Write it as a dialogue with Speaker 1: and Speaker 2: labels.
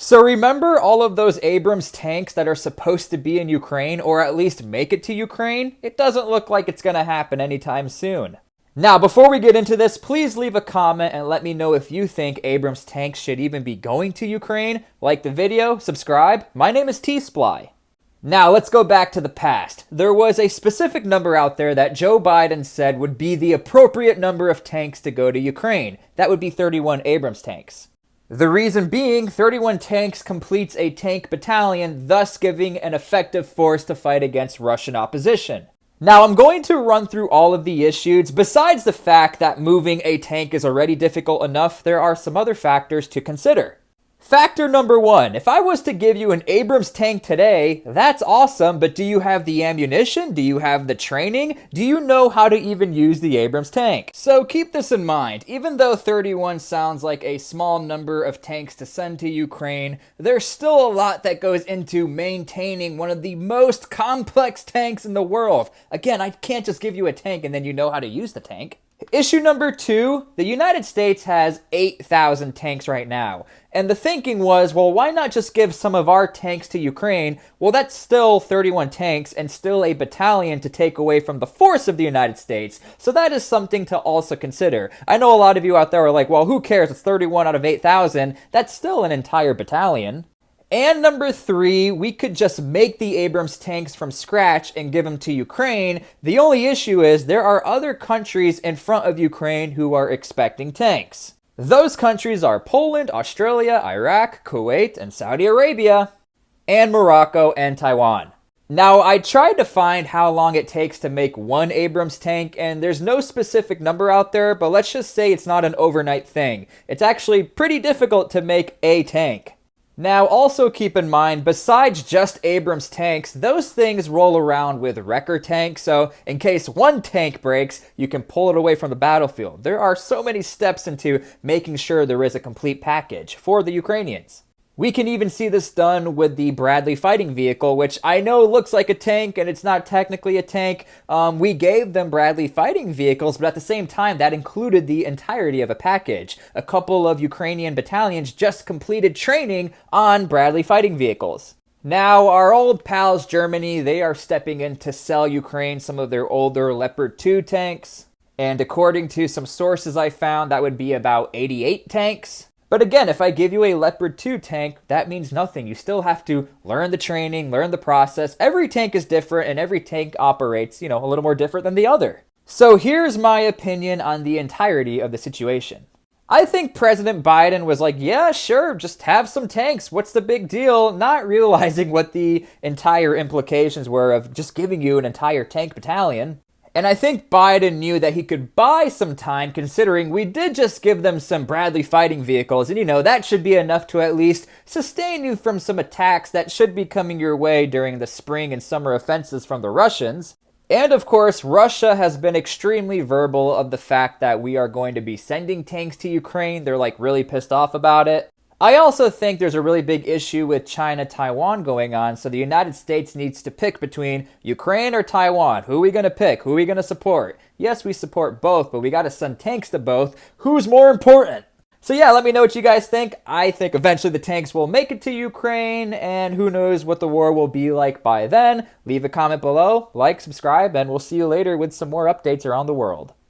Speaker 1: So remember all of those Abrams tanks that are supposed to be in Ukraine, or at least make it to Ukraine? It doesn't look like it's going to happen anytime soon. Now, before we get into this, please leave a comment and let me know if you think Abrams tanks should even be going to Ukraine. Like the video, subscribe. My name is T-SPLY. Now, let's go back to the past. There was a specific number out there that Joe Biden said would be the appropriate number of tanks to go to Ukraine. That would be 31 Abrams tanks. The reason being, 31 tanks completes a tank battalion, thus giving an effective force to fight against Russian opposition. Now, I'm going to run through all of the issues. Besides the fact that moving a tank is already difficult enough, there are some other factors to consider. Factor number one, if I was to give you an Abrams tank today, that's awesome, but do you have the ammunition? Do you have the training? Do you know how to even use the Abrams tank? So keep this in mind. Even though 31 sounds like a small number of tanks to send to Ukraine, there's still a lot that goes into maintaining one of the most complex tanks in the world. Again, I can't just give you a tank and then you know how to use the tank. Issue number two, the United States has 8,000 tanks right now. And the thinking was, well, why not just give some of our tanks to Ukraine? Well, that's still 31 tanks and still a battalion to take away from the force of the United States. So that is something to also consider. I know a lot of you out there are like, well, who cares? It's 31 out of 8,000. That's still an entire battalion. And number three, we could just make the Abrams tanks from scratch and give them to Ukraine. The only issue is there are other countries in front of Ukraine who are expecting tanks. Those countries are Poland, Australia, Iraq, Kuwait, and Saudi Arabia, and Morocco and Taiwan. Now, I tried to find how long it takes to make one Abrams tank, and there's no specific number out there, but let's just say it's not an overnight thing. It's actually pretty difficult to make a tank. Now, also keep in mind, besides just Abrams tanks, those things roll around with wrecker tanks, so in case one tank breaks, you can pull it away from the battlefield. There are so many steps into making sure there is a complete package for the Ukrainians. We can even see this done with the Bradley fighting vehicle, which I know looks like a tank and it's not technically a tank. We gave them Bradley fighting vehicles, but at the same time, that included the entirety of a package. A couple of Ukrainian battalions just completed training on Bradley fighting vehicles. Now, our old pals Germany, they are stepping in to sell Ukraine some of their older Leopard 2 tanks. And according to some sources I found, that would be about 88 tanks. But again, if I give you a Leopard 2 tank, that means nothing. You still have to learn the training, learn the process. Every tank is different and every tank operates, a little more different than the other. So here's my opinion on the entirety of the situation. I think President Biden was like, yeah, sure, just have some tanks. What's the big deal? Not realizing what the entire implications were of just giving you an entire tank battalion. And I think Biden knew that he could buy some time considering we did just give them some Bradley fighting vehicles. And that should be enough to at least sustain you from some attacks that should be coming your way during the spring and summer offensives from the Russians. And of course, Russia has been extremely verbal of the fact that we are going to be sending tanks to Ukraine. They're really pissed off about it. I also think there's a really big issue with China-Taiwan going on, so the United States needs to pick between Ukraine or Taiwan. Who are we going to pick? Who are we going to support? Yes, we support both, but we got to send tanks to both. Who's more important? So yeah, let me know what you guys think. I think eventually the tanks will make it to Ukraine, and who knows what the war will be like by then. Leave a comment below, like, subscribe, and we'll see you later with some more updates around the world.